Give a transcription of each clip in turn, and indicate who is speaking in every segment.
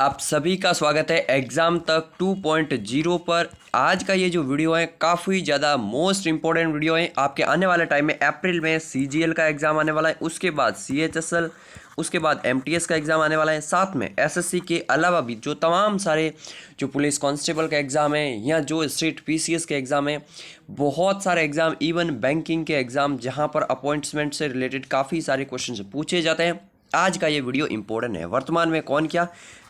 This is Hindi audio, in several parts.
Speaker 1: आप सभी का स्वागत है एग्ज़ाम तक 2.0 पर। आज का ये जो वीडियो है काफ़ी ज़्यादा मोस्ट इम्पॉर्टेंट वीडियो है। आपके आने वाले टाइम में अप्रैल में सीजीएल का एग्ज़ाम आने वाला है, उसके बाद सीएचएसएल, उसके बाद एमटीएस का एग्ज़ाम आने वाला है, साथ में एसएससी के अलावा भी जो तमाम सारे जो पुलिस कांस्टेबल का एग्ज़ाम है या जो स्टेट पीसीएस के एग्ज़ाम है, बहुत सारे एग्ज़ाम, इवन बैंकिंग के एग्ज़ाम जहाँ पर अपॉइंटमेंट से रिलेटेड काफ़ी सारे क्वेश्चन पूछे जाते हैं। आज का ये वीडियो इंपॉर्टेंट है। वर्तमान में कौन क्या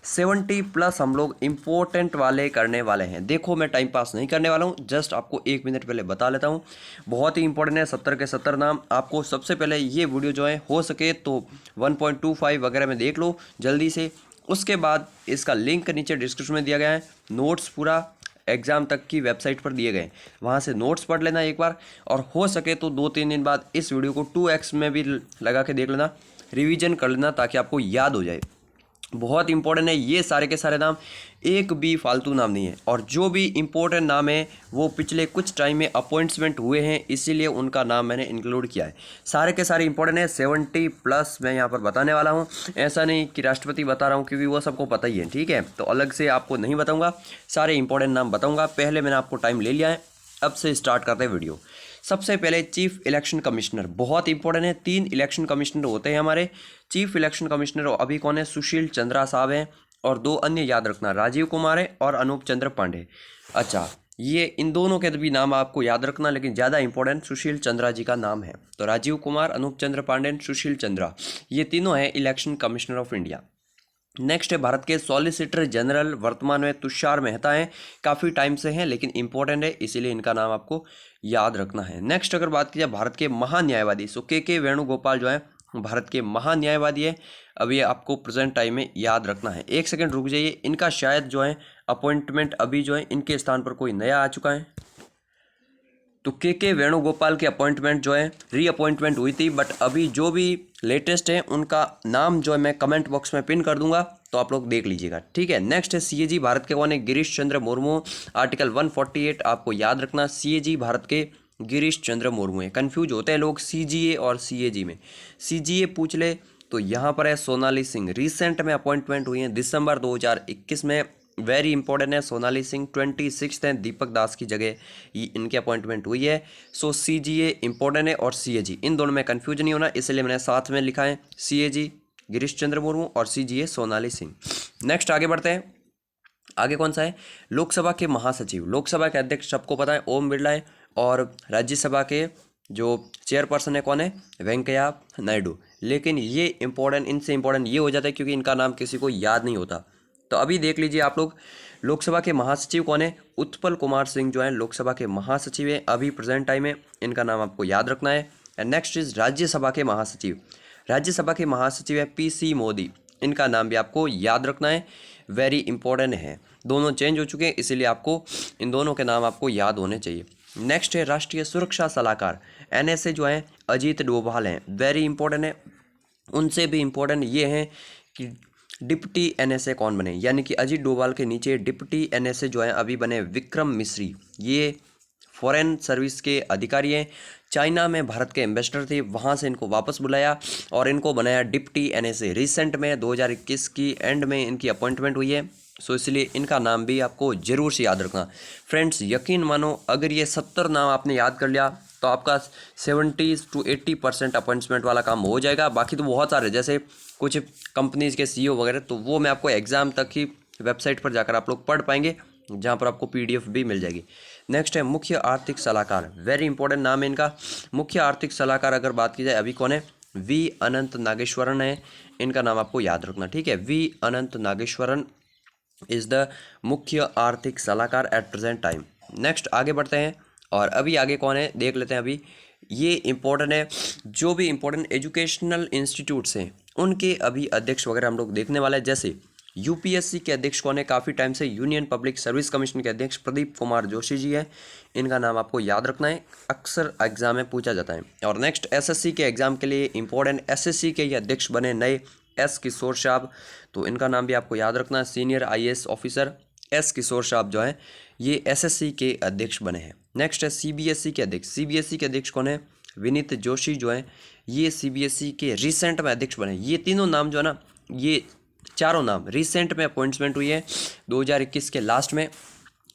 Speaker 1: 70+ हम लोग इम्पोर्टेंट वाले करने वाले हैं। देखो, मैं टाइम पास नहीं करने वाला हूँ, जस्ट आपको 1 मिनट पहले बता लेता हूँ। बहुत ही इंपॉर्टेंट है, 70 के 70 नाम। आपको सबसे पहले ये वीडियो जो है हो सके तो 1.25 वगैरह में देख लो जल्दी से। उसके बाद इसका लिंक नीचे डिस्क्रिप्शन में दिया गया है। नोट्स पूरा एग्ज़ाम तक की वेबसाइट पर दिए गए, वहाँ से नोट्स पढ़ लेना एक बार, और हो सके तो 2-3 दिन बाद इस वीडियो को 2x में भी लगा के देख लेना, रिवीजन कर लेना ताकि आपको याद हो जाए। बहुत इंपॉर्टेंट है ये सारे के सारे नाम, एक भी फालतू नाम नहीं है। और जो भी इंपॉर्टेंट नाम है वो पिछले कुछ टाइम में अपॉइंटमेंट हुए हैं, इसीलिए उनका नाम मैंने इंक्लूड किया है। सारे के सारे इंपॉर्टेंट है, 70+ मैं यहाँ पर बताने वाला हूँ। ऐसा नहीं कि राष्ट्रपति बता रहा हूँ, क्योंकि वो सबको पता ही है, ठीक है। तो अलग से आपको नहीं बताऊँगा, सारे इंपॉर्टेंट नाम बताऊँगा। पहले मैंने आपको टाइम ले लिया है, अब से स्टार्ट करते हैं वीडियो। सबसे पहले चीफ इलेक्शन कमिश्नर, बहुत इंपॉर्टेंट है। 3 इलेक्शन कमिश्नर होते हैं हमारे। चीफ इलेक्शन कमिश्नर अभी कौन है? सुशील चंद्रा साहब हैं, और 2 अन्य याद रखना, राजीव कुमार है और अनूप चंद्र पांडे। अच्छा, ये इन दोनों के भी नाम आपको याद रखना, लेकिन ज़्यादा इंपॉर्टेंट सुशील चंद्रा जी का नाम है। तो राजीव कुमार, अनूप चंद्र पांडे, सुशील चंद्रा, ये तीनों हैं election commissioner of India. Next है भारत के सॉलिसिटर जनरल, वर्तमान में तुषार मेहता हैं, काफ़ी टाइम से हैं लेकिन इंपॉर्टेंट है, इसीलिए इनका नाम आपको याद रखना है। नेक्स्ट अगर बात की जाए भारत के महान्यायवादी, सो के वेणुगोपाल जो है भारत के महान्यायवादी है। अब ये आपको प्रेजेंट टाइम में याद रखना है। एक सेकंड रुक जाइए, इनका शायद जो है अपॉइंटमेंट अभी जो है इनके स्थान पर कोई नया आ चुका है। तो के वेणुगोपाल की अपॉइंटमेंट जो है रीअपॉइंटमेंट हुई थी, बट अभी जो भी लेटेस्ट है उनका नाम जो है मैं कमेंट बॉक्स में पिन कर दूंगा, तो आप लोग देख लीजिएगा, ठीक है। नेक्स्ट है सीएजी, भारत के कौन है? गिरीश चंद्र मुर्मू। आर्टिकल 148 आपको याद रखना, सीएजी भारत के गिरीश चंद्र मुर्मू है। कन्फ्यूज होते हैं लोग सीजीए और सीएजी में। सीजीए पूछ ले तो यहाँ पर है सोनाली सिंह, रिसेंट में अपॉइंटमेंट हुई है दिसंबर 2021 में। वेरी इंपॉर्टेंट है सोनाली सिंह, 26 हैं, दीपक दास की जगह ये इनकी अपॉइंटमेंट हुई है। सो सीजीए इंपॉर्टेंट है और सीएजी, इन दोनों में कंफ्यूजन नहीं होना, इसलिए मैंने साथ में लिखा है सीएजी गिरीश चंद्र मुर्मू और सीजीए सोनाली सिंह। नेक्स्ट आगे बढ़ते हैं। आगे कौन सा है? लोकसभा के महासचिव, लोकसभा के अध्यक्ष सबको पता है ओम बिरला है, और राज्यसभा के जो चेयरपर्सन है कौन है? वेंकैया नायडू। लेकिन ये इंपॉर्टेंट, इनसे इंपॉर्टेंट ये हो जाता है क्योंकि इनका नाम किसी को याद नहीं होता। तो अभी देख लीजिए आप लोग, लोकसभा के महासचिव कौन है? उत्पल कुमार सिंह जो है लोकसभा के महासचिव है अभी प्रेजेंट टाइम में, इनका नाम आपको याद रखना है। एंड नेक्स्ट इज राज्यसभा के महासचिव, राज्यसभा के महासचिव है पीसी मोदी, इनका नाम भी आपको याद रखना है, वेरी इंपॉर्टेंट है। दोनों चेंज हो चुके हैं, इसीलिए आपको इन दोनों के नाम आपको याद होने चाहिए। नेक्स्ट है राष्ट्रीय सुरक्षा सलाहकार, एनएसए जो है अजीत डोभाल हैं, वेरी इंपॉर्टेंट है। उनसे भी इम्पोर्टेंट ये हैं कि डिप्टी एनएसए कौन बने, यानी कि अजीत डोभाल के नीचे डिप्टी एनएसए जो है अभी बने विक्रम मिश्री। ये फॉरेन सर्विस के अधिकारी हैं, चाइना में भारत के एम्बेसडर थे, वहाँ से इनको वापस बुलाया और इनको बनाया डिप्टी एनएसए। रिसेंट में 2021 की एंड में इनकी अपॉइंटमेंट हुई है, सो इसलिए इनका नाम भी आपको जरूर से याद रखना। फ्रेंड्स, यकीन मानो अगर ये 70 नाम आपने याद कर लिया तो आपका 70 to 80% अपॉइंटमेंट वाला काम हो जाएगा। बाकी तो बहुत सारे, जैसे कुछ कंपनीज के सीईओ वगैरह, तो वो मैं आपको एग्ज़ाम तक ही वेबसाइट पर जाकर आप लोग पढ़ पाएंगे, जहाँ पर आपको पीडीएफ भी मिल जाएगी। नेक्स्ट है मुख्य आर्थिक सलाहकार, वेरी इंपॉर्टेंट नाम है इनका। मुख्य आर्थिक सलाहकार अगर बात की जाए अभी कौन है? वी अनंत नागेश्वरन है, इनका नाम आपको याद रखना, ठीक है। V Anantha Nageswaran is the मुख्य आर्थिक सलाहकार एट प्रेजेंट टाइम। नेक्स्ट आगे बढ़ते हैं, और अभी आगे कौन है देख लेते हैं। अभी ये इंपॉर्टेंट है, जो भी इंपॉर्टेंट एजुकेशनल इंस्टीट्यूट्स हैं उनके अभी अध्यक्ष वगैरह हम लोग देखने वाले हैं। जैसे यूपीएससी के अध्यक्ष कौन है? काफ़ी टाइम से यूनियन पब्लिक सर्विस कमीशन के अध्यक्ष प्रदीप कुमार जोशी जी है, इनका नाम आपको याद रखना है, अक्सर एग्जाम में पूछा जाता है। और नेक्स्ट एसएससी के एग्जाम के लिए इंपॉर्टेंट, एसएससी के ये अध्यक्ष बने नए एस किशोर साहब, तो इनका नाम भी आपको याद रखना है, सीनियर आईएएस ऑफिसर एस किशोर साहब जो है ये एसएससी के अध्यक्ष बने हैं। नेक्स्ट है सीबीएसई के अध्यक्ष, सीबीएसई के अध्यक्ष कौन है? विनीत जोशी जो है ये सीबीएसई के रिसेंट में अध्यक्ष बने। ये तीनों नाम जो है ना, ये चारों नाम रिसेंट में अपॉइंटमेंट हुई है 2021 के लास्ट में।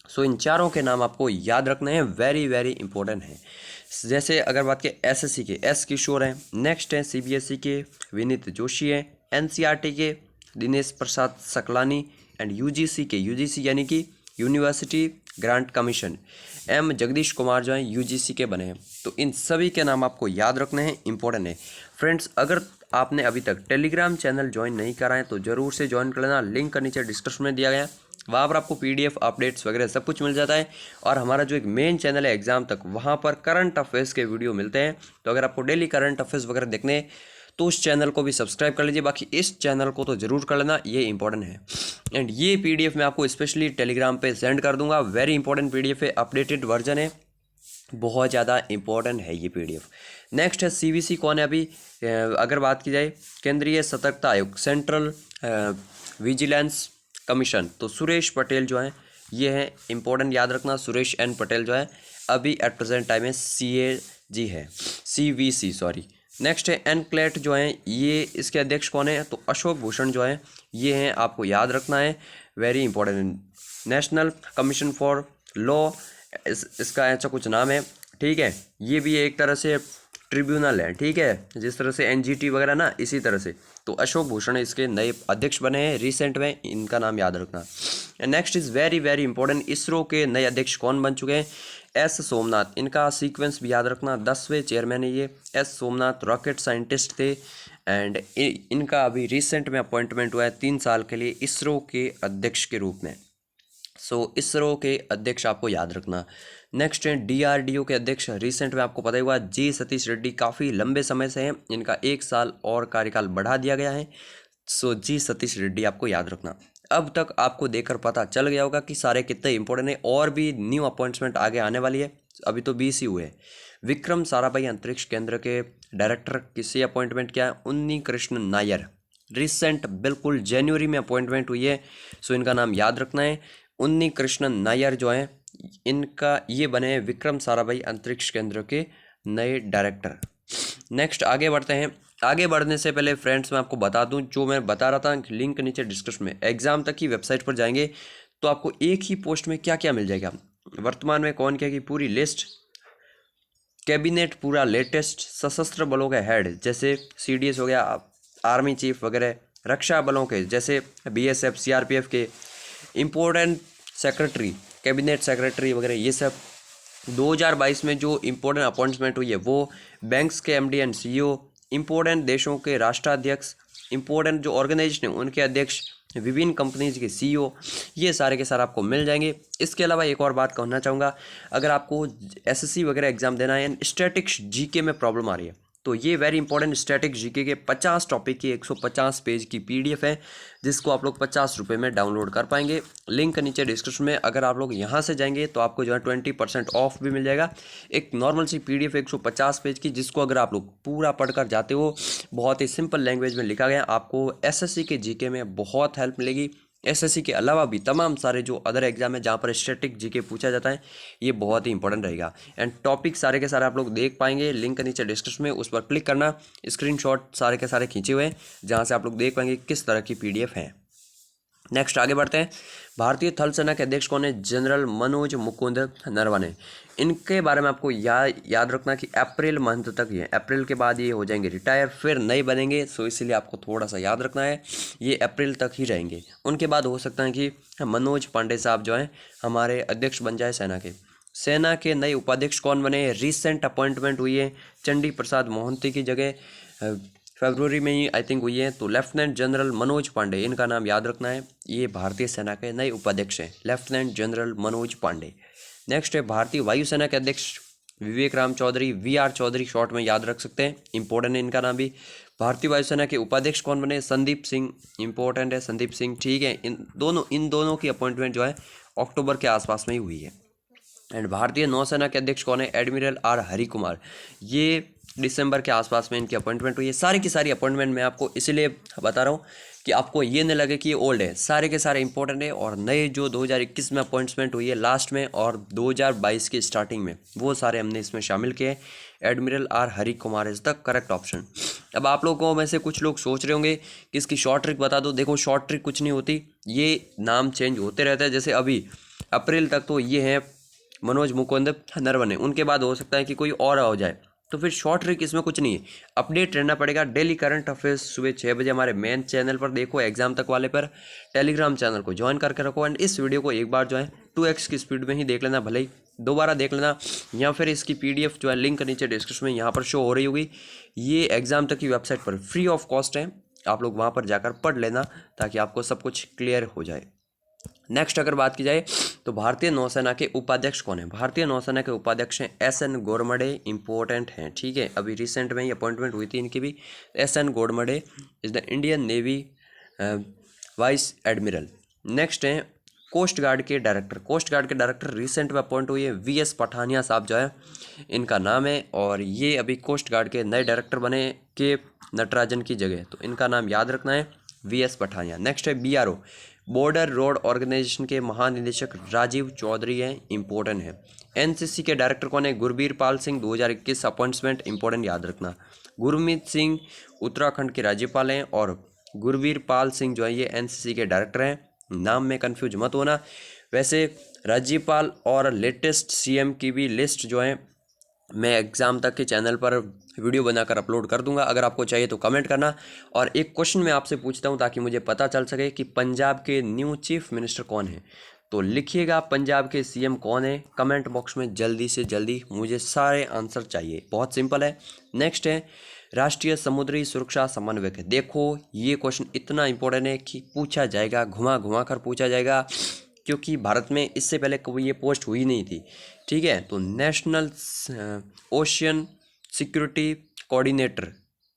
Speaker 1: सो इन चारों के नाम आपको याद रखने हैं, वेरी वेरी इंपॉर्टेंट है। जैसे अगर बात करें एसएससी के एस किशोर हैं, नेक्स्ट है सीबीएसई के विनीत जोशी हैं, एनसीईआरटी के दिनेश प्रसाद सकलानी एंड यूजीसी के यूजीसी यानी कि University Grants Commission M Jagdish Kumar जो हैं यूजीसी के बने हैं। तो इन सभी के नाम आपको याद रखने हैं, इंपॉर्टेंट है। फ्रेंड्स, अगर आपने अभी तक टेलीग्राम चैनल ज्वाइन नहीं करा है तो ज़रूर से ज्वाइन कर लेना, लिंक नीचे डिस्क्रिप्शन में दिया गया है। वहाँ पर आपको पीडीएफ अपडेट्स वगैरह सब कुछ मिल जाता है। और हमारा जो एक मेन चैनल है एग्जाम तक, वहाँ पर करंट अफेयर्स के वीडियो मिलते हैं। तो अगर आपको डेली करंट अफेयर्स वगैरह देखने तो उस चैनल को भी सब्सक्राइब कर लीजिए, बाकी इस चैनल को तो ज़रूर कर लेना, ये इंपॉर्टेंट है। एंड ये पीडीएफ मैं आपको स्पेशली टेलीग्राम पे सेंड कर दूंगा, वेरी इंपॉर्टेंट पीडीएफ है, अपडेटेड वर्जन है, बहुत ज़्यादा इंपॉर्टेंट है ये पीडीएफ। नेक्स्ट है सीवीसी कौन है अभी, अगर बात की जाए केंद्रीय सतर्कता आयोग, सेंट्रल विजिलेंस कमीशन, तो सुरेश पटेल जो हैं ये हैं, इंपॉर्टेंट याद रखना, सुरेश एन पटेल जो है अभी एट प्रेजेंट टाइम में CAG है, CVC सॉरी। नेक्स्ट है एनक्लेट जो हैं, ये इसके अध्यक्ष कौन है, तो अशोक भूषण जो हैं ये हैं, आपको याद रखना है, very important. National commission for law, इसका ऐसा कुछ नाम है, ठीक है। ये भी एक तरह से ट्रिब्यूनल है, ठीक है, जिस तरह से NGT वगैरह ना, इसी तरह से। तो अशोक भूषण इसके नए अध्यक्ष बने हैं रिसेंट में, इनका नाम याद रखना। Next is very very important, ISRO के नए अध्यक्ष कौन बन चुके हैं, S सोमनाथ, इनका सीक्वेंस भी याद रखना, 10वें चेयरमैन है ये। S सोमनाथ रॉकेट साइंटिस्ट थे एंड इनका अभी रिसेंट में अपॉइंटमेंट हुआ है 3 साल के लिए इसरो के अध्यक्ष के रूप में। सो इसरो के अध्यक्ष आपको याद रखना। नेक्स्ट है DRDO के अध्यक्ष, रिसेंट में आपको पता ही हुआ G सतीश रेड्डी, काफ़ी लंबे समय से हैं, इनका 1 साल और कार्यकाल बढ़ा दिया गया है। सो G सतीश रेड्डी आपको याद रखना। अब तक आपको देखकर पता चल गया होगा कि सारे कितने इंपॉर्टेंट है, और भी न्यू अपॉइंटमेंट आगे आने वाली है, अभी तो 20 ही हुए। विक्रम साराभाई अंतरिक्ष केंद्र के डायरेक्टर किसी अपॉइंटमेंट किया है, उन्नी कृष्ण नायर, रिसेंट बिल्कुल जनवरी में अपॉइंटमेंट हुई है। सो इनका नाम याद रखना है, उन्नी कृष्ण नायर जो हैं इनका ये बने हैं विक्रम साराभाई अंतरिक्ष केंद्र के नए डायरेक्टर। नेक्स्ट आगे बढ़ते हैं। आगे बढ़ने से पहले फ्रेंड्स मैं आपको बता दूं, जो मैं बता रहा था लिंक नीचे डिस्क्रिप्शन में, एग्जाम तक की वेबसाइट पर जाएंगे तो आपको एक ही पोस्ट में क्या क्या मिल जाएगा, वर्तमान में कौन क्या की पूरी लिस्ट, कैबिनेट पूरा लेटेस्ट, सशस्त्र बलों के हेड जैसे CDS हो गया, आर्मी चीफ वगैरह, रक्षा बलों के जैसे BSF CRPF के इम्पोर्टेंट सेक्रेटरी, कैबिनेट सेक्रेटरी वगैरह, ये सब 2022 में जो इम्पोर्टेंट अपॉइंटमेंट हुई है वो बैंक्स के MD एंड CEO, इम्पोर्टेंट देशों के राष्ट्राध्यक्ष, इम्पोर्टेंट जो ऑर्गेनाइजेशन है उनके अध्यक्ष, विभिन्न कंपनीज के CEO, ये सारे के सारे आपको मिल जाएंगे। इसके अलावा एक और बात कहना चाहूँगा, अगर आपको SSC वगैरह एग्जाम देना है, स्टैटिक्स GK में प्रॉब्लम आ रही है, तो ये वेरी इंपॉर्टेंट स्टैटिक GK के 50 टॉपिक की 150 पेज की PDF है, जिसको आप लोग 50 रुपये में डाउनलोड कर पाएंगे। लिंक नीचे डिस्क्रिप्शन में, अगर आप लोग यहाँ से जाएंगे तो आपको जो है 20% ऑफ भी मिल जाएगा। एक नॉर्मल सी PDF 150 पेज की, जिसको अगर आप लोग पूरा पढ़कर जाते हो, बहुत ही सिंपल लैंग्वेज में लिखा गया, आपको SSC के GK में बहुत हेल्प मिलेगी। SSC के अलावा भी तमाम सारे जो अदर एग्जाम है जहाँ पर स्टैटिक GK पूछा जाता है, ये बहुत ही इंपॉर्टेंट रहेगा। एंड टॉपिक सारे के सारे आप लोग देख पाएंगे, लिंक नीचे डिस्क्रिप्शन में, उस पर क्लिक करना, स्क्रीनशॉट सारे के सारे खींचे हुए हैं, जहाँ से आप लोग देख पाएंगे किस तरह की PDF है। नेक्स्ट आगे बढ़ते हैं। भारतीय थल सेना के अध्यक्ष कौन है, जनरल मनोज मुकुंद नरवणे। इनके बारे में आपको याद रखना कि अप्रैल मंथ तक ये, अप्रैल के बाद ये हो जाएंगे रिटायर, फिर नए बनेंगे। सो इसीलिए आपको थोड़ा सा याद रखना है, ये अप्रैल तक ही रहेंगे। उनके बाद हो सकता है कि मनोज पांडे साहब जो हैं हमारे अध्यक्ष बन जाए सेना के। सेना के नए उपाध्यक्ष कौन बने, रिसेंट अपॉइंटमेंट हुई है चंडी प्रसाद मोहंती की जगह, फरवरी में ही आई थिंक हुई है। तो लेफ्टिनेंट जनरल मनोज पांडे, इनका नाम याद रखना है, ये भारतीय सेना के नए उपाध्यक्ष हैं, lieutenant general Manoj Pande. Next है भारतीय वायुसेना के अध्यक्ष विवेक राम चौधरी, VR चौधरी शॉर्ट में याद रख सकते हैं, इंपॉर्टेंट है इनका नाम भी। भारतीय वायुसेना के उपाध्यक्ष कौन बने, संदीप सिंह, इंपॉर्टेंट है संदीप सिंह, ठीक है। इन दोनों की अपॉइंटमेंट जो है अक्टूबर के आसपास में ही हुई है। एंड भारतीय नौसेना के अध्यक्ष कौन है? Admiral R Hari Kumar. ये दिसंबर के आसपास में इनकी अपॉइंटमेंट हुई है। सारी की सारी अपॉइंटमेंट मैं आपको इसलिए बता रहा हूँ कि आपको ये नहीं लगे कि ये ओल्ड है, सारे के सारे इंपॉर्टेंट है। और नए जो 2021 में अपॉइंटमेंट हुई है लास्ट में और 2022 की स्टार्टिंग में, वो सारे हमने इसमें शामिल किए। Admiral R Hari Kumar is the correct option. अब आप लोगों में से कुछ लोग सोच रहे होंगे कि इसकी शॉर्ट ट्रिक बता दो। देखो शॉर्ट ट्रिक कुछ नहीं होती, ये नाम चेंज होते रहते हैं। जैसे अभी अप्रैल तक तो ये हैं मनोज मुकुंद नरवणे, उनके बाद हो सकता है कि कोई और हो जाए, तो फिर शॉर्ट ट्रिक इसमें कुछ नहीं है। अपडेट रहना पड़ेगा। डेली करंट अफेयर्स सुबह 6 बजे हमारे मेन चैनल पर देखो, एग्जाम तक वाले पर। टेलीग्राम चैनल को ज्वाइन करके रखो। एंड इस वीडियो को एक बार जो है 2x की स्पीड में ही देख लेना, भले ही दोबारा देख लेना, या फिर इसकी PDF जो है लिंक नीचे डिस्क्रिप्शन में यहाँ पर शो हो रही होगी। ये एग्जाम तक की वेबसाइट पर फ्री ऑफ कॉस्ट है, आप लोग वहाँ पर जाकर पढ़ लेना ताकि आपको सब कुछ क्लियर हो जाए। नेक्स्ट अगर बात की जाए तो भारतीय नौसेना के उपाध्यक्ष कौन है? भारतीय नौसेना के उपाध्यक्ष हैं SN गोड़मडे, इंपॉर्टेंट हैं, ठीक है। अभी रिसेंट में ही अपॉइंटमेंट हुई थी इनकी भी। SN Ghormade is the Indian navy vice admiral. Next हैं कोस्ट गार्ड के डायरेक्टर। कोस्ट गार्ड के डायरेक्टर रिसेंट में अपॉइंट हुई है VS पठानिया साहब जो है इनका नाम है, और ये अभी कोस्ट गार्ड के नए डायरेक्टर बने के नटराजन की जगह, तो इनका नाम याद रखना है VS पठानिया। नेक्स्ट है BRO, बॉर्डर रोड ऑर्गेनाइजेशन के महानिदेशक राजीव चौधरी हैं, इंपॉर्टेंट है। NCC के डायरेक्टर कौन है? गुरबीर पाल सिंह, 2021 अपॉइंटमेंट, इंपॉर्टेंट याद रखना। गुरमीत सिंह उत्तराखंड के राज्यपाल हैं, और गुरबीर पाल सिंह जो है ये NCC के डायरेक्टर हैं। नाम में कंफ्यूज मत होना। वैसे राज्यपाल और लेटेस्ट CM की भी लिस्ट जो है मैं एग्ज़ाम तक के चैनल पर वीडियो बनाकर अपलोड कर दूंगा, अगर आपको चाहिए तो कमेंट करना। और एक क्वेश्चन मैं आपसे पूछता हूं ताकि मुझे पता चल सके कि पंजाब के न्यू चीफ मिनिस्टर कौन है, तो लिखिएगा पंजाब के CM कौन है कमेंट बॉक्स में, जल्दी से जल्दी, मुझे सारे आंसर चाहिए। बहुत सिंपल है। नेक्स्ट है राष्ट्रीय समुद्री सुरक्षा समन्वयक। देखो ये क्वेश्चन इतना इंपॉर्टेंट है कि पूछा जाएगा, घुमा घुमा कर पूछा जाएगा, क्योंकि भारत में इससे पहले कभी ये पोस्ट हुई नहीं थी, ठीक है। तो नेशनल ओशियन सिक्योरिटी कोऑर्डिनेटर,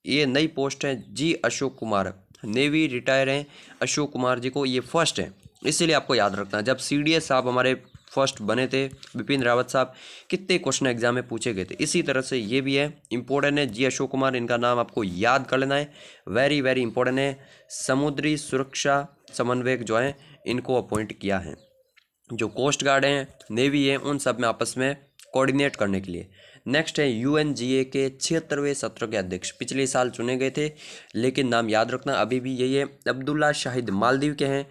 Speaker 1: ये नई पोस्ट है। जी अशोक कुमार, नेवी रिटायर हैं अशोक कुमार जी को, ये फर्स्ट है, इसीलिए आपको याद रखना। जब CDS साहब हमारे फर्स्ट बने थे, बिपिन रावत साहब, कितने क्वेश्चन एग्जाम में पूछे गए थे, इसी तरह से ये भी है, इंपॉर्टेंट है। जी अशोक कुमार, इनका नाम आपको याद कर लेना है, वेरी वेरी इंपॉर्टेंट है। समुद्री सुरक्षा समन्वयक जो है इनको अपॉइंट किया है। जो कोस्ट गार्ड हैं, नेवी है, उन सब में आपस में कोऑर्डिनेट करने के लिए। नेक्स्ट है UNGA के 76वें सत्र के अध्यक्ष, पिछले साल चुने गए थे, लेकिन नाम याद रखना अभी भी यही है, अब्दुल्ला शाहिद, मालदीव के हैं।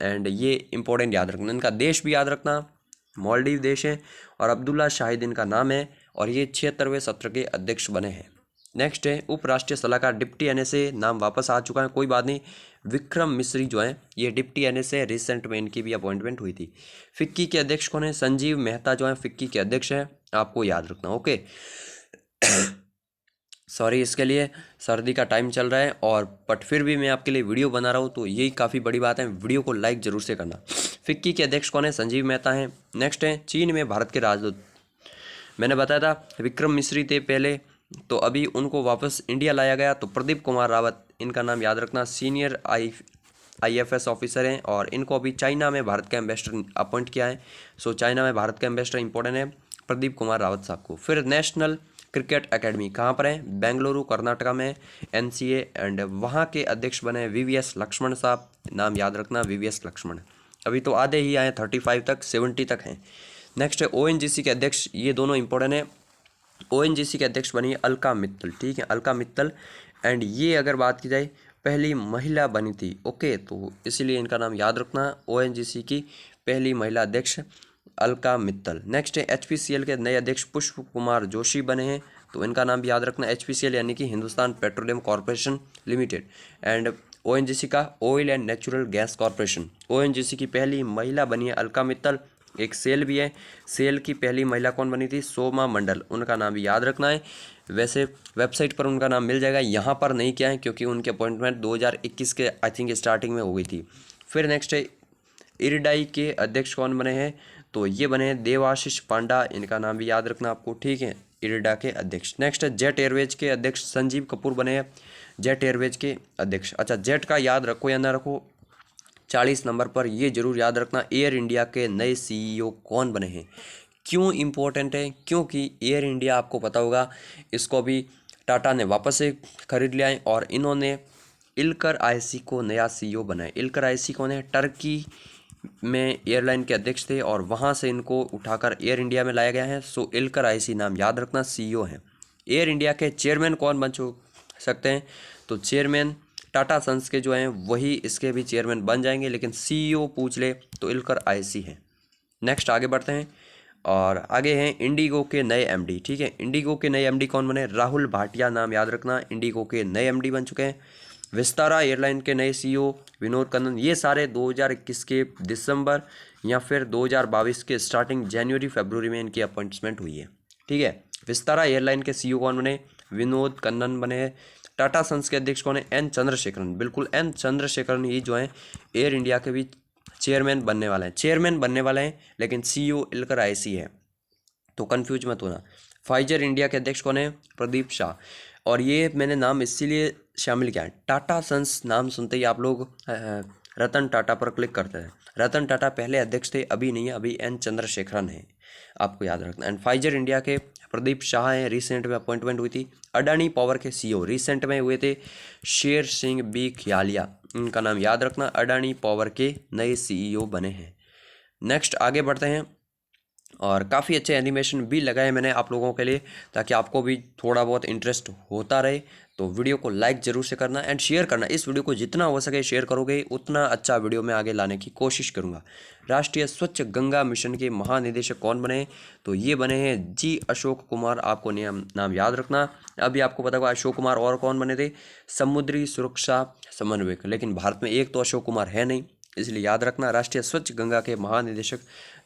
Speaker 1: एंड ये इंपॉर्टेंट याद रखना, इनका देश भी याद रखना, मालदीव देश है, और अब्दुल्ला शाहिद इनका नाम है, और ये 76वें सत्र के अध्यक्ष बने हैं। नेक्स्ट है उपराष्ट्रीय सलाहकार, डिप्टी NSA, नाम वापस आ चुका है, कोई बात नहीं। विक्रम मिश्री जो है ये डिप्टी NSA, रिसेंट में इनकी भी अपॉइंटमेंट हुई थी। फिक्की के अध्यक्ष कौन है? संजीव मेहता जो है फिक्की के अध्यक्ष हैं, आपको याद रखना, ओके। सॉरी इसके लिए, सर्दी का टाइम चल रहा है, और बट फिर भी मैं आपके लिए वीडियो बना रहा हूँ, तो यही काफ़ी बड़ी बात है। वीडियो को लाइक जरूर से करना। फिक्की के अध्यक्ष कौन है? संजीव मेहता हैं। नेक्स्ट है चीन में भारत के राजदूत, मैंने बताया था विक्रम मिश्री थे पहले, तो अभी उनको वापस इंडिया लाया गया, तो प्रदीप कुमार रावत, इनका नाम याद रखना, सीनियर IFS ऑफिसर हैं, और इनको अभी चाइना में भारत का एम्बेसडर अपॉइंट किया है। सो चाइना में भारत का एम्बेसडर इंपॉर्टेंट है प्रदीप कुमार रावत साहब को। फिर नेशनल क्रिकेट एकेडमी कहाँ पर है? बेंगलुरु कर्नाटका में, NCA, एंड वहाँ के अध्यक्ष बने VVS लक्ष्मण साहब, नाम याद रखना VVS लक्ष्मण। अभी तो आधे ही आए, 35 तक, 70 तक हैं। नेक्स्ट है ONGC के अध्यक्ष, ये दोनों इंपॉर्टेंट है। ONGC के अध्यक्ष बनी अलका मित्तल, ठीक है, अलका मित्तल। एंड ये अगर बात की जाए पहली महिला बनी थी, ओके, तो इसीलिए इनका नाम याद रखना, ONGC की पहली महिला अध्यक्ष अलका मित्तल। नेक्स्ट है HPCL के नए अध्यक्ष पुष्प कुमार जोशी बने हैं, तो इनका नाम भी याद रखना, HPCL यानी कि Hindustan petroleum corporation limited. And ONGC का oil and natural gas corporation, ONGC की पहली महिला बनी है अलका मित्तल। एक सेल भी है, सेल की पहली महिला कौन बनी थी? सोमा मंडल, उनका नाम भी याद रखना है। वैसे वेबसाइट पर उनका नाम मिल जाएगा, यहाँ पर नहीं किया है क्योंकि उनकी अपॉइंटमेंट 2021 के आई थिंक स्टार्टिंग में हो गई थी। फिर नेक्स्ट है इरडाई के अध्यक्ष कौन बने हैं? तो ये बने हैं देवाशीष पांडा, इनका नाम भी याद रखना आपको, ठीक है, इरडा के अध्यक्ष। नेक्स्ट है जेट एयरवेज के अध्यक्ष संजीव कपूर बने हैं, जेट एयरवेज के अध्यक्ष। अच्छा, जेट का याद रखो या ना रखो, 40 नंबर पर ये जरूर याद रखना, एयर इंडिया के नए CEO कौन बने हैं? क्यों इम्पोर्टेंट है? क्योंकि एयर इंडिया आपको पता होगा इसको भी टाटा ने वापस से खरीद लिया है और इन्होंने इल्कर आईसी को नया सीईओ बनाया। इल्कर आईसी कौन है? टर्की में एयरलाइन के अध्यक्ष थे और वहाँ से इनको उठाकर एयर इंडिया में लाया गया है। सो इल्कर आईसी नाम याद रखना, सीईओ हैं। एयर इंडिया के चेयरमैन कौन बन सकते हैं? तो चेयरमैन टाटा सन्स के जो हैं वही इसके भी चेयरमैन बन जाएंगे, लेकिन सीईओ पूछ ले तो इल्कर आईसी हैं। नेक्स्ट आगे बढ़ते हैं और आगे हैं इंडिगो के नए एमडी। ठीक है, इंडिगो के नए एमडी कौन बने? राहुल भाटिया नाम याद रखना, इंडिगो के नए एमडी बन चुके हैं। विस्तारा एयरलाइन के नए सीईओ विनोद कन्नन। ये सारे 2021 के दिसंबर या फिर 2022 के स्टार्टिंग जनवरी फरवरी में इनकी अपॉइंटमेंट हुई है। ठीक है, विस्तारा एयरलाइन के सीईओ कौन बने? विनोद कन्नन बने हैं। टाटा सन्स के अध्यक्ष कौन है? एन चंद्रशेखरन। बिल्कुल एन चंद्रशेखरन ही जो है एयर इंडिया के भी चेयरमैन बनने वाले हैं। चेयरमैन बनने वाले हैं, लेकिन सीईओ इल्कर आईसी है, तो कंफ्यूज मत होना। फाइजर इंडिया के अध्यक्ष कौन है? प्रदीप शाह। और ये मैंने नाम इसीलिए शामिल किया है, टाटा सन्स नाम सुनते ही आप लोग रतन टाटा पर क्लिक करते हैं। रतन टाटा पहले अध्यक्ष थे, अभी नहीं है, अभी एन चंद्रशेखरन है, आपको याद रखना। एंड फाइजर इंडिया के प्रदीप शाह हैं, रिसेंट में अपॉइंटमेंट हुई थी। अडानी पावर के सीईओ रिसेंट में हुए थे शेर सिंह बी खियालिया, इनका नाम याद रखना, अडानी पावर के नए सीईओ बने हैं। नेक्स्ट आगे बढ़ते हैं और काफ़ी अच्छे एनिमेशन भी लगाए मैंने आप लोगों के लिए, ताकि आपको भी थोड़ा बहुत इंटरेस्ट होता रहे। तो वीडियो को लाइक ज़रूर से करना एंड शेयर करना। इस वीडियो को जितना हो सके शेयर करोगे उतना अच्छा वीडियो में आगे लाने की कोशिश करूँगा। राष्ट्रीय स्वच्छ गंगा मिशन के महानिदेशक कौन बने? तो ये बने हैं जी अशोक कुमार, आपको नाम याद रखना। अभी आपको पता होगा अशोक कुमार और कौन बने थे? समुद्री सुरक्षा समन्वयक, लेकिन भारत में एक तो अशोक कुमार है नहीं, इसलिए याद रखना राष्ट्रीय स्वच्छ गंगा के महानिदेशक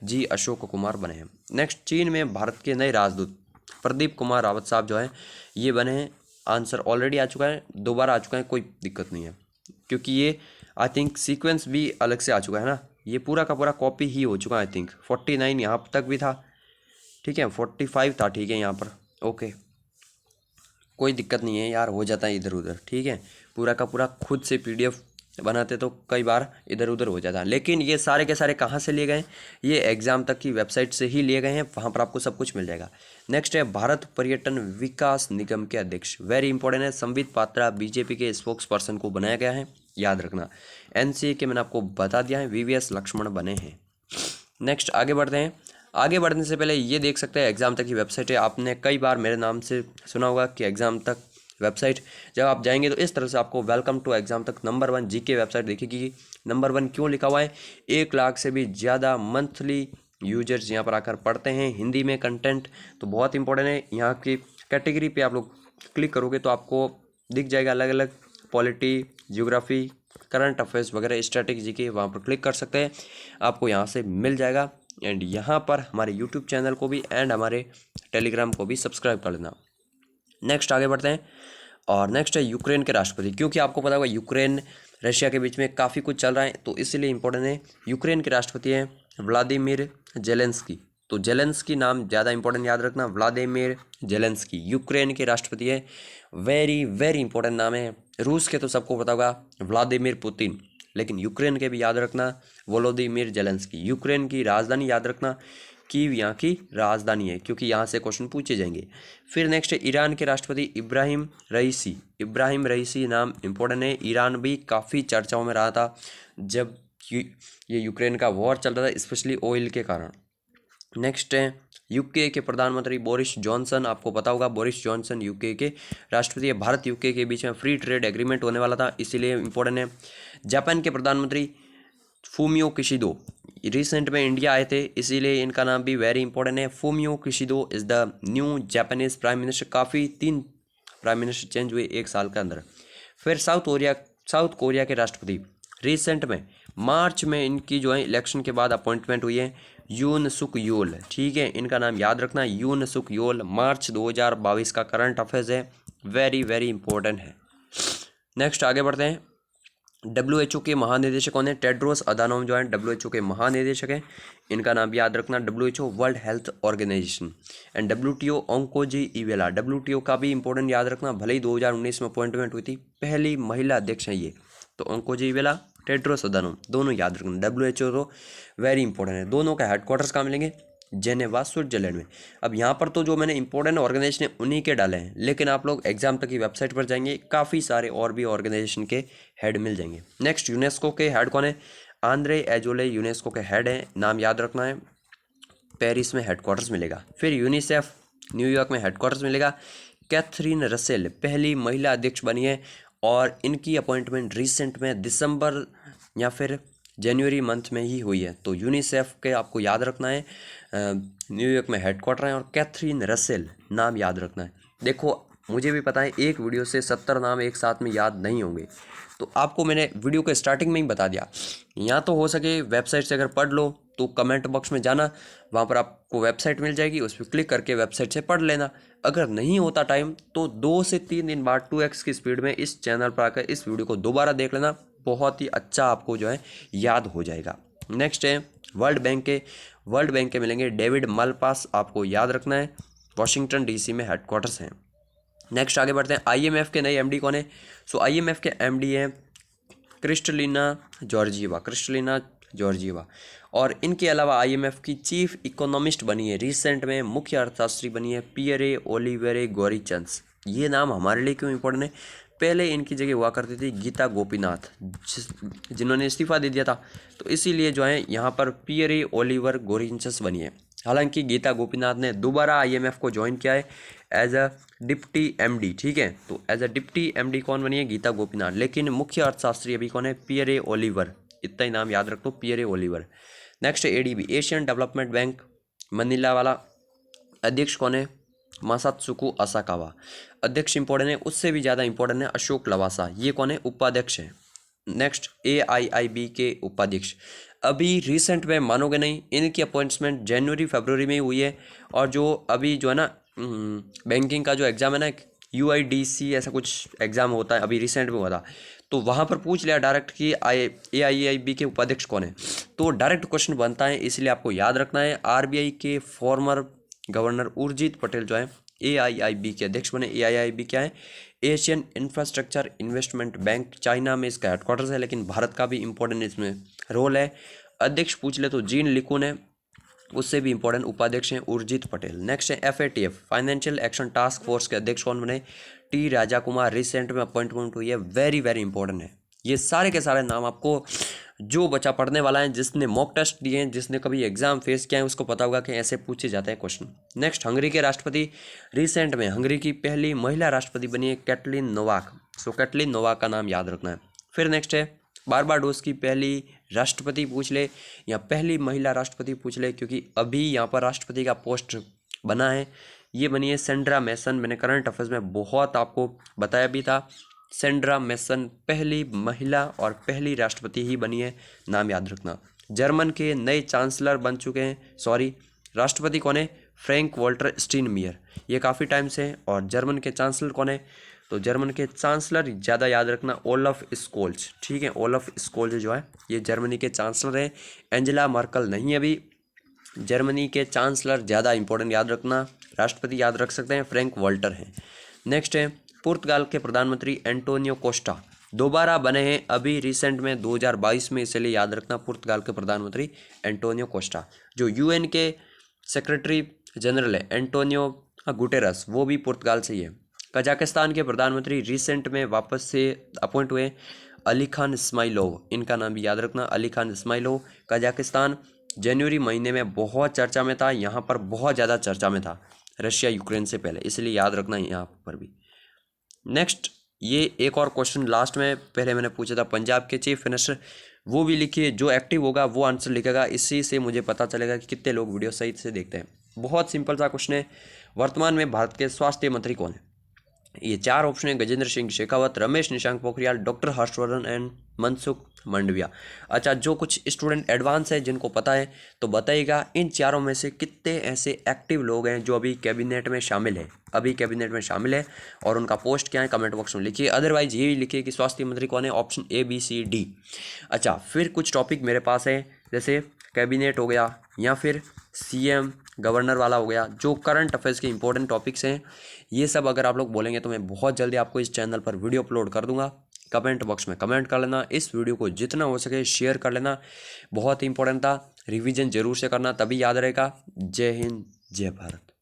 Speaker 1: जी अशोक कुमार बने हैं। नेक्स्ट, चीन में भारत के नए राजदूत प्रदीप कुमार रावत साहब जो हैं ये बने हैं। आंसर ऑलरेडी आ चुका है, दोबारा आ चुका है, कोई दिक्कत नहीं है, क्योंकि ये आई थिंक सीक्वेंस भी अलग से आ चुका है ना, ये पूरा का पूरा कॉपी ही हो चुका है। आई थिंक 49 यहाँ तक भी था, ठीक है, 45 था, ठीक है यहाँ पर, ओके, कोई दिक्कत नहीं है यार, हो जाता है इधर उधर, ठीक है। पूरा का पूरा खुद से पीडीएफ बनाते तो कई बार इधर उधर हो जाता है, लेकिन ये सारे के सारे कहाँ से लिए गए? ये एग्जाम तक की वेबसाइट से ही लिए गए हैं, वहाँ पर आपको सब कुछ मिल जाएगा। नेक्स्ट है भारत पर्यटन विकास निगम के अध्यक्ष, वेरी इंपॉर्टेंट है, संबित पात्रा बीजेपी के स्पोक्स पर्सन को बनाया गया है, याद रखना। एनसीए के मैंने आपको बता दिया है, वीवीएस लक्ष्मण बने हैं। नेक्स्ट आगे बढ़ते हैं। आगे बढ़ने से पहले ये देख सकते हैं एग्जाम तक की वेबसाइट है, आपने कई बार मेरे नाम से सुना होगा कि एग्जाम तक वेबसाइट, जब आप जाएंगे तो इस तरह से आपको वेलकम टू एग्जाम तक नंबर 1 जीके वेबसाइट दिखेगी। नंबर 1 क्यों लिखा हुआ है? 1 लाख से भी ज़्यादा मंथली यूजर्स यहाँ पर आकर पढ़ते हैं, हिंदी में कंटेंट, तो बहुत इंपॉर्टेंट है। यहाँ की कैटेगरी पे आप लोग क्लिक करोगे तो आपको दिख जाएगा अलग अलग, पॉलिटी, जियोग्राफी, करंट अफेयर्स वगैरह, स्ट्रैटेजी के, वहाँ पर क्लिक कर सकते हैं, आपको यहाँ से मिल जाएगा। एंड यहाँ पर हमारे यूट्यूब चैनल को भी एंड हमारे टेलीग्राम को भी सब्सक्राइब कर लेना। नेक्स्ट आगे बढ़ते हैं और नेक्स्ट है यूक्रेन के राष्ट्रपति, क्योंकि आपको पता होगा यूक्रेन रशिया के बीच में काफ़ी कुछ चल रहा है, तो इसीलिए इंपॉर्टेंट है। यूक्रेन के राष्ट्रपति हैं व्लादिमीर जेलेंस्की, तो जेलेंस्की नाम ज़्यादा इंपॉर्टेंट याद रखना, व्लादिमीर जेलेंस्की यूक्रेन के राष्ट्रपति है, वेरी वेरी इंपॉर्टेंट नाम है। रूस के तो सबको पता होगा व्लादिमीर पुतिन, लेकिन यूक्रेन के भी याद रखना वोलोदिमीर जेलेंस्की। यूक्रेन की राजधानी याद रखना, कीव यहाँ की राजधानी है, क्योंकि यहाँ से क्वेश्चन पूछे जाएंगे। फिर नेक्स्ट है ईरान के राष्ट्रपति इब्राहिम रईसी। इब्राहिम रईसी नाम इंपॉर्टेंट है, ईरान भी काफ़ी चर्चाओं में रहा था जब ये यूक्रेन का वॉर चल रहा था, स्पेशली ऑयल के कारण। नेक्स्ट है यूके के प्रधानमंत्री बोरिस जॉनसन, आपको पता होगा बोरिस जॉनसन यूके के राष्ट्रपति है। भारत यूके के बीच में फ्री ट्रेड एग्रीमेंट होने वाला था, इसीलिए इंपॉर्टेंट है। जापान के प्रधानमंत्री फूमियो किशिदो रिसेंट में इंडिया आए थे, इसीलिए इनका नाम भी वेरी इंपॉर्टेंट है। Fumio Kishida is the new Japanese prime minister, काफ़ी 3 प्राइम मिनिस्टर चेंज हुए 1 साल के अंदर। फिर साउथ कोरिया के राष्ट्रपति रिसेंट में मार्च में इनकी जो है इलेक्शन के बाद अपॉइंटमेंट हुई है, यून सुक योल, ठीक है, इनका नाम याद रखना यून सुक योल। मार्च 2022 का करंट अफेयर्स है, वेरी वेरी इंपॉर्टेंट है। नेक्स्ट आगे बढ़ते हैं। WHO के महानिदेशक कौन है? टेड्रोस अधानोम जो है WHO के महानिदेशक हैं, इनका नाम याद रखना WHO world health organisation. And WTO ओंकोजी इवेला, WTO का भी इंपॉर्टेंट याद रखना, भले ही 2019 में अपॉइंटमेंट हुई थी, पहली महिला अध्यक्ष हैं ये, तो ओंकोजी इवेला, टेड्रोस अधानोम, दोनों याद रखना। WHO तो वेरी इंपॉर्टेंट है, दोनों का हेडक्वार्टर्स कहाँ मिलेंगे? जेनेवा स्विट्जरलैंड में। अब यहाँ पर तो जो मैंने इंपॉर्टेंट ऑर्गेनाइजेशन है उन्हीं के डाले हैं, लेकिन आप लोग एग्जाम तक की वेबसाइट पर जाएंगे काफ़ी सारे और भी ऑर्गेनाइजेशन के हेड मिल जाएंगे। नेक्स्ट, यूनेस्को के हेड कौन है? आंद्रे एजोले यूनेस्को के हेड हैं, नाम याद रखना है। पेरिस में हेडक्वार्टर्स मिलेगा। फिर यूनिसेफ न्यूयॉर्क में हेडक्वार्टर्स मिलेगा। कैथरीन रसेल पहली महिला अध्यक्ष बनी है और इनकी अपॉइंटमेंट रिसेंट में दिसंबर या फिर जनवरी मंथ में ही हुई है। तो यूनिसेफ के आपको याद रखना है, न्यूयॉर्क में हेडक्वार्टर है और कैथरीन रसेल नाम याद रखना है। देखो मुझे भी पता है एक वीडियो से 70 नाम एक साथ में याद नहीं होंगे, तो आपको मैंने वीडियो के स्टार्टिंग में ही बता दिया। या तो हो सके वेबसाइट से अगर पढ़ लो तो कमेंट बॉक्स में जाना, वहाँ पर आपको वेबसाइट मिल जाएगी, उस पर क्लिक करके वेबसाइट से पढ़ लेना। अगर नहीं होता टाइम तो 2 से 3 दिन बाद 2x की स्पीड में इस चैनल पर आकर इस वीडियो को दोबारा देख लेना, बहुत ही अच्छा आपको जो है याद हो जाएगा। नेक्स्ट है वर्ल्ड बैंक के मिलेंगे डेविड मलपास, आपको याद रखना है, वॉशिंगटन DC में हेडक्वार्टर्स हैं। नेक्स्ट आगे बढ़ते हैं, IMF के नए MD कौन है? सो IMF के MD हैं क्रिस्टलिना जॉर्जिएवा और इनके अलावा IMF की चीफ इकोनॉमिस्ट बनी है रिसेंट में, मुख्य अर्थशास्त्री बनी है पियरे ओलिवेरे गौरीचंस। ये नाम हमारे लिए क्यों इंपॉर्टेंट है? पहले इनकी जगह हुआ करती थी गीता गोपीनाथ, जिन्होंने इस्तीफा दे दिया था, तो इसीलिए जो है यहाँ पर पियरे ओलिवर गौरीचंस बनी है। हालांकि गीता गोपीनाथ ने दोबारा IMF को ज्वाइन किया है एज अ डिप्टी MD, ठीक है। तो एज अ डिप्टी MD कौन बनी है? गीता गोपीनाथ। लेकिन मुख्य अर्थशास्त्री अभी कौन है? पियरे ओलिवर, इतना ही नाम याद रख दो, Pierre Oliver. Next ADB Asian development bank Manila वाला, अध्यक्ष कौन है? मासात्सुको असाकावा। अध्यक्ष इंपॉर्टेंट है, उससे भी ज़्यादा इंपॉर्टेंट है अशोक लवासा, ये कौन है? उपाध्यक्ष है। नेक्स्ट AIIB के उपाध्यक्ष अभी रिसेंट में मानोगे नहीं, इनकी अपॉइंटमेंट जनवरी फरवरी में ही हुई है। और जो अभी जो है ना बैंकिंग का जो एग्ज़ाम है ना, UIDC ऐसा कुछ एग्ज़ाम होता है, अभी रिसेंट में हुआ था, तो वहाँ पर पूछ लिया डायरेक्ट कि AIIB के उपाध्यक्ष कौन है, तो डायरेक्ट क्वेश्चन बनता है, इसलिए आपको याद रखना है। RBI के फॉर्मर गवर्नर उर्जित पटेल जो है AIIB के अध्यक्ष बने। AIIB क्या है? Asian infrastructure investment bank, China में इसका हेडक्वार्टर्स है, लेकिन भारत का भी इंपॉर्टेंट इसमें रोल है। अध्यक्ष पूछ ले तो जीन लिकुन है, उससे भी इंपॉर्टेंट उपाध्यक्ष हैं उर्जित पटेल। नेक्स्ट है FATF financial action task force के अध्यक्ष कौन बने? T राजा कुमार, रिसेंट में अपॉइंटमेंट हुई है, वेरी वेरी इंपॉर्टेंट है। ये सारे के सारे नाम आपको जो बच्चा पढ़ने वाला है, जिसने मॉक टेस्ट दिए हैं, जिसने कभी एग्जाम फेस किया है, उसको पता होगा कि ऐसे पूछे जाते हैं क्वेश्चन। नेक्स्ट, हंगरी के राष्ट्रपति रिसेंट में हंगरी की पहली महिला राष्ट्रपति बनी है कैटलिन नोवाक। सो कैटलिन नोवाक का नाम याद रखना है। फिर नेक्स्ट है बारबाडोस की पहली राष्ट्रपति पूछ ले या पहली महिला राष्ट्रपति पूछ ले, क्योंकि अभी यहाँ पर राष्ट्रपति का पोस्ट बना है, ये बनी है सेंड्रा मैसन। मैंने करंट अफेयर्स में बहुत आपको बताया भी था, सेंड्रा मैसन पहली महिला और पहली राष्ट्रपति ही बनी है, नाम याद रखना। जर्मन के नए चांसलर बन चुके हैं, राष्ट्रपति कौन है? फ्रैंक वॉल्टर स्टीनमियर, ये काफ़ी टाइम से हैं। और जर्मन के चांसलर कौन है? तो जर्मन के चांसलर ज़्यादा याद रखना, ओलफ स्कोल्ज, ठीक है। ओलफ स्कोल्ज जो है ये जर्मनी के चांसलर हैं, एंजेला मर्कल नहीं। अभी जर्मनी के चांसलर ज़्यादा इंपॉर्टेंट याद रखना, राष्ट्रपति याद रख सकते हैं, फ्रैंक वॉल्टर हैं। नेक्स्ट है पुर्तगाल के प्रधानमंत्री एंटोनियो कोस्टा, दोबारा बने हैं अभी रिसेंट में 2022 में, इसलिए याद रखना पुर्तगाल के प्रधानमंत्री एंटोनियो कोस्टा। जो UN के सेक्रेटरी जनरल है एंटोनियो गुटेरस, वो भी पुर्तगाल से ही है। कजाकिस्तान के प्रधानमंत्री रिसेंट में वापस से अपॉइंट हुए अली खान इस्माइलोव, इनका नाम भी याद रखना, अली खान इस्माइलोव। कजाकिस्तान जनवरी महीने में बहुत चर्चा में था, यहाँ पर बहुत ज़्यादा चर्चा में था रशिया यूक्रेन से पहले, इसलिए याद रखना यहाँ पर भी। नेक्स्ट, ये एक और क्वेश्चन लास्ट में पहले मैंने पूछा था, पंजाब के चीफ मिनिस्टर, वो भी लिखिए, जो एक्टिव होगा वो आंसर लिखेगा, इसी से मुझे पता चलेगा कि कितने लोग वीडियो सही से देखते हैं। बहुत सिंपल सा क्वेश्चन है, वर्तमान में भारत के स्वास्थ्य मंत्री कौन है? ये 4 ऑप्शन है, गजेंद्र सिंह शेखावत, रमेश निशांक पोखरियाल, डॉक्टर हर्षवर्धन एंड मनसुख मंडविया। अच्छा, जो कुछ स्टूडेंट एडवांस है जिनको पता है तो बताइएगा, इन चारों में से कितने ऐसे एक्टिव लोग हैं जो अभी कैबिनेट में शामिल है, और उनका पोस्ट क्या है, कमेंट बॉक्स में लिखिए। अदरवाइज ये भी लिखिए कि स्वास्थ्य मंत्री कौन है, ऑप्शन ABCD। अच्छा, फिर कुछ टॉपिक मेरे पास है, जैसे कैबिनेट हो गया या फिर CM गवर्नर वाला हो गया, जो करंट अफेयर्स के इंपॉर्टेंट टॉपिक्स हैं, ये सब अगर आप लोग बोलेंगे तो मैं बहुत जल्दी आपको इस चैनल पर वीडियो अपलोड कर दूंगा। कमेंट बॉक्स में कमेंट कर लेना। इस वीडियो को जितना हो सके शेयर कर लेना, बहुत ही इंपॉर्टेंट था। रिवीजन जरूर से करना, तभी याद रहेगा। जय हिंद, जय भारत।